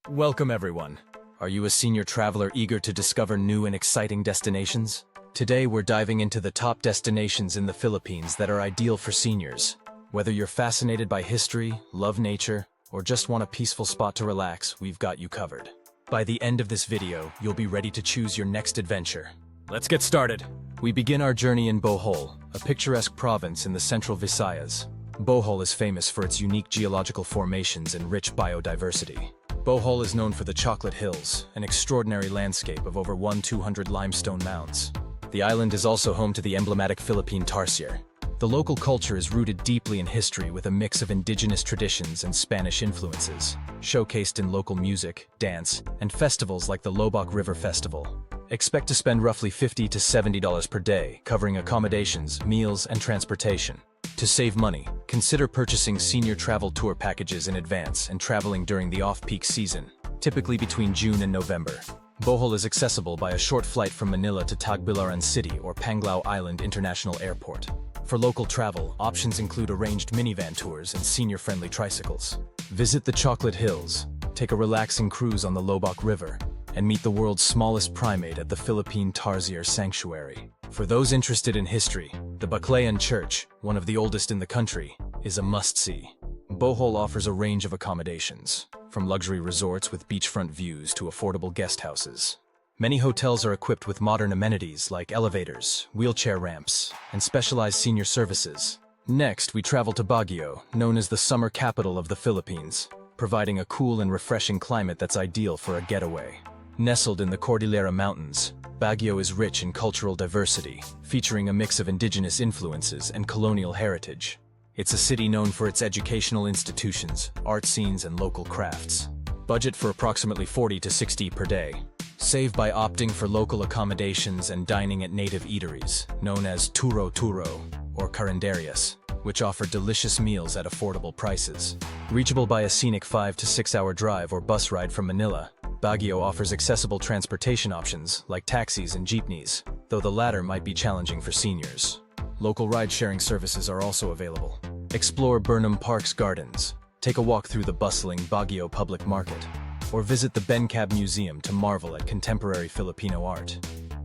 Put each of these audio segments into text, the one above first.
Welcome everyone. Are you a senior traveler eager to discover new and exciting destinations? Today we're diving into the top destinations in the Philippines that are ideal for seniors. Whether you're fascinated by history, love nature, or just want a peaceful spot to relax, we've got you covered. By the end of this video, you'll be ready to choose your next adventure. Let's get started. We begin our journey in Bohol, a picturesque province in the central Visayas. Bohol is famous for its unique geological formations and rich biodiversity. Bohol is known for the Chocolate Hills, an extraordinary landscape of over 1,200 limestone mounds. The island is also home to the emblematic Philippine tarsier. The local culture is rooted deeply in history with a mix of indigenous traditions and Spanish influences, showcased in local music, dance, and festivals like the Lobak River Festival. Expect to spend roughly $50 to $70 per day, covering accommodations, meals, and transportation. To save money, consider purchasing senior travel tour packages in advance and traveling during the off-peak season, typically between June and November. Bohol is accessible by a short flight from Manila to Tagbilaran City or Panglao Island International Airport. For local travel, options include arranged minivan tours and senior-friendly tricycles. Visit the Chocolate Hills, take a relaxing cruise on the Lobak River, and meet the world's smallest primate at the Philippine Tarsier Sanctuary. For those interested in history, the Baclayan Church, one of the oldest in the country, is a must-see. Bohol offers a range of accommodations, from luxury resorts with beachfront views to affordable guest houses. Many hotels are equipped with modern amenities like elevators, wheelchair ramps, and specialized senior services. Next, we travel to Baguio, known as the summer capital of the Philippines, providing a cool and refreshing climate that's ideal for a getaway. Nestled in the Cordillera Mountains, Baguio is rich in cultural diversity, featuring a mix of indigenous influences and colonial heritage. It's a city known for its educational institutions, art scenes, and local crafts. Budget for approximately $40 to $60 per day. Save by opting for local accommodations and dining at native eateries, known as Turo Turo or Carinderias, which offer delicious meals at affordable prices. Reachable by a scenic 5 to 6 hour drive or bus ride from Manila, Baguio offers accessible transportation options like taxis and jeepneys, though the latter might be challenging for seniors. Local ride-sharing services are also available. Explore Burnham Park's gardens, take a walk through the bustling Baguio Public Market, or visit the Bencab Museum to marvel at contemporary Filipino art.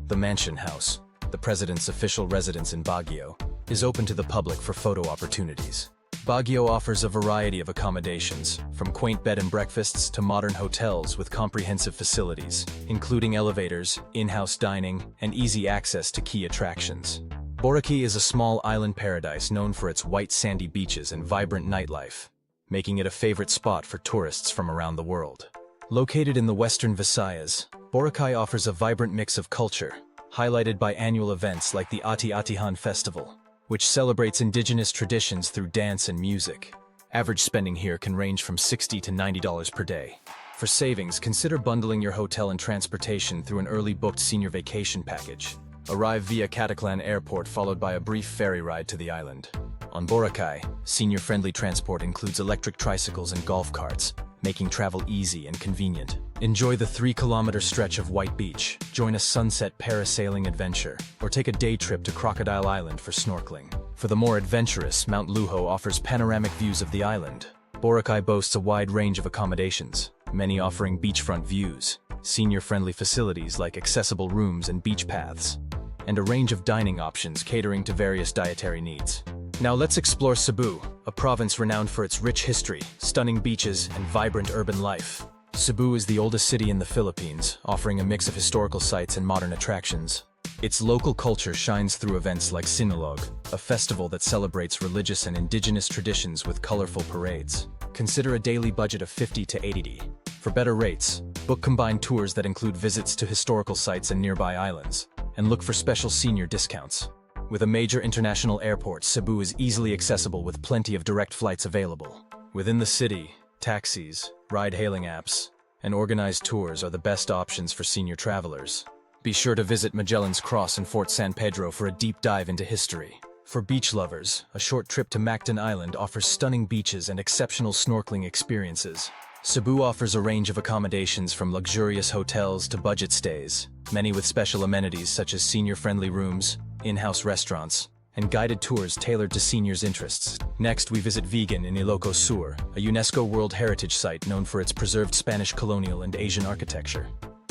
The Mansion House, the president's official residence in Baguio, is open to the public for photo opportunities. Baguio offers a variety of accommodations, from quaint bed and breakfasts to modern hotels with comprehensive facilities, including elevators, in-house dining, and easy access to key attractions. Boracay is a small island paradise known for its white sandy beaches and vibrant nightlife, making it a favorite spot for tourists from around the world. Located in the western Visayas, Boracay offers a vibrant mix of culture, highlighted by annual events like the Ati-Atihan Festival, which celebrates indigenous traditions through dance and music. Average spending here can range from $60 to $90 per day. For savings, consider bundling your hotel and transportation through an early booked senior vacation package. Arrive via Cataclan Airport followed by a brief ferry ride to the island. On Boracay, senior-friendly transport includes electric tricycles and golf carts, making travel easy and convenient. Enjoy the 3-kilometer stretch of White Beach, join a sunset parasailing adventure, or take a day trip to Crocodile Island for snorkeling. For the more adventurous, Mount Luho offers panoramic views of the island. Boracay boasts a wide range of accommodations, many offering beachfront views, senior-friendly facilities like accessible rooms and beach paths, and a range of dining options catering to various dietary needs. Now let's explore Cebu, a province renowned for its rich history, stunning beaches, and vibrant urban life. Cebu is the oldest city in the Philippines, offering a mix of historical sites and modern attractions. Its local culture shines through events like Sinulog, a festival that celebrates religious and indigenous traditions with colorful parades. Consider a daily budget of $50 to $80. For better rates, book combined tours that include visits to historical sites and nearby islands, and look for special senior discounts. With a major international airport, Cebu is easily accessible with plenty of direct flights available. Within the city, taxis, ride-hailing apps, and organized tours are the best options for senior travelers. Be sure to visit Magellan's Cross and Fort San Pedro for a deep dive into history. For beach lovers, a short trip to Mactan Island offers stunning beaches and exceptional snorkeling experiences. Cebu offers a range of accommodations from luxurious hotels to budget stays, many with special amenities such as senior-friendly rooms, in-house restaurants, and guided tours tailored to seniors' interests. Next, we visit Vigan in Ilocos Sur, a UNESCO World Heritage Site known for its preserved Spanish colonial and Asian architecture.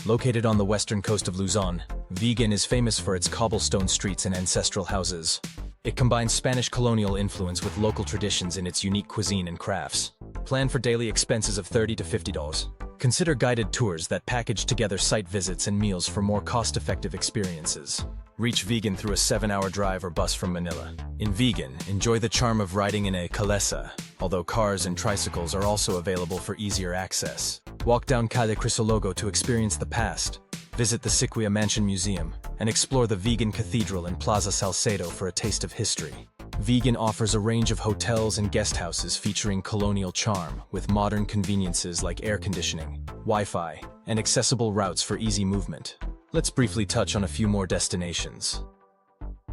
Located on the western coast of Luzon, Vigan is famous for its cobblestone streets and ancestral houses. It combines Spanish colonial influence with local traditions in its unique cuisine and crafts. Plan for daily expenses of $30 to $50. Consider guided tours that package together site visits and meals for more cost-effective experiences. Reach Vigan through a 7-hour drive or bus from Manila. In Vigan, enjoy the charm of riding in a calesa, although cars and tricycles are also available for easier access. Walk down Calle Crisologo to experience the past, visit the Sequoia Mansion Museum, and explore the Vigan Cathedral in Plaza Salcedo for a taste of history. Vigan offers a range of hotels and guest houses featuring colonial charm, with modern conveniences like air conditioning, Wi-Fi, and accessible routes for easy movement. Let's briefly touch on a few more destinations.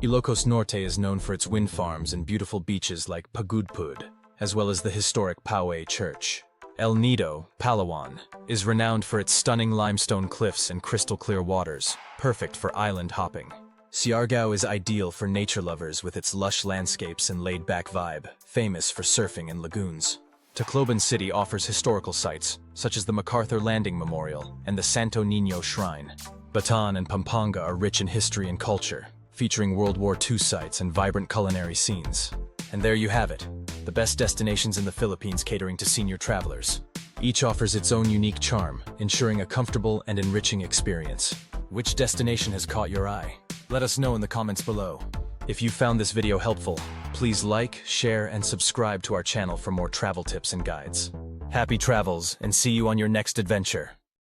Ilocos Norte is known for its wind farms and beautiful beaches like Pagudpud, as well as the historic Pauay Church. El Nido, Palawan, is renowned for its stunning limestone cliffs and crystal-clear waters, perfect for island hopping. Siargao is ideal for nature lovers with its lush landscapes and laid-back vibe, famous for surfing and lagoons. Tacloban City offers historical sites, such as the MacArthur Landing Memorial and the Santo Niño Shrine. Bataan and Pampanga are rich in history and culture, featuring World War II sites and vibrant culinary scenes. And there you have it, the best destinations in the Philippines catering to senior travelers. Each offers its own unique charm, ensuring a comfortable and enriching experience. Which destination has caught your eye? Let us know in the comments below. If you found this video helpful, please like, share, and subscribe to our channel for more travel tips and guides. Happy travels, and see you on your next adventure.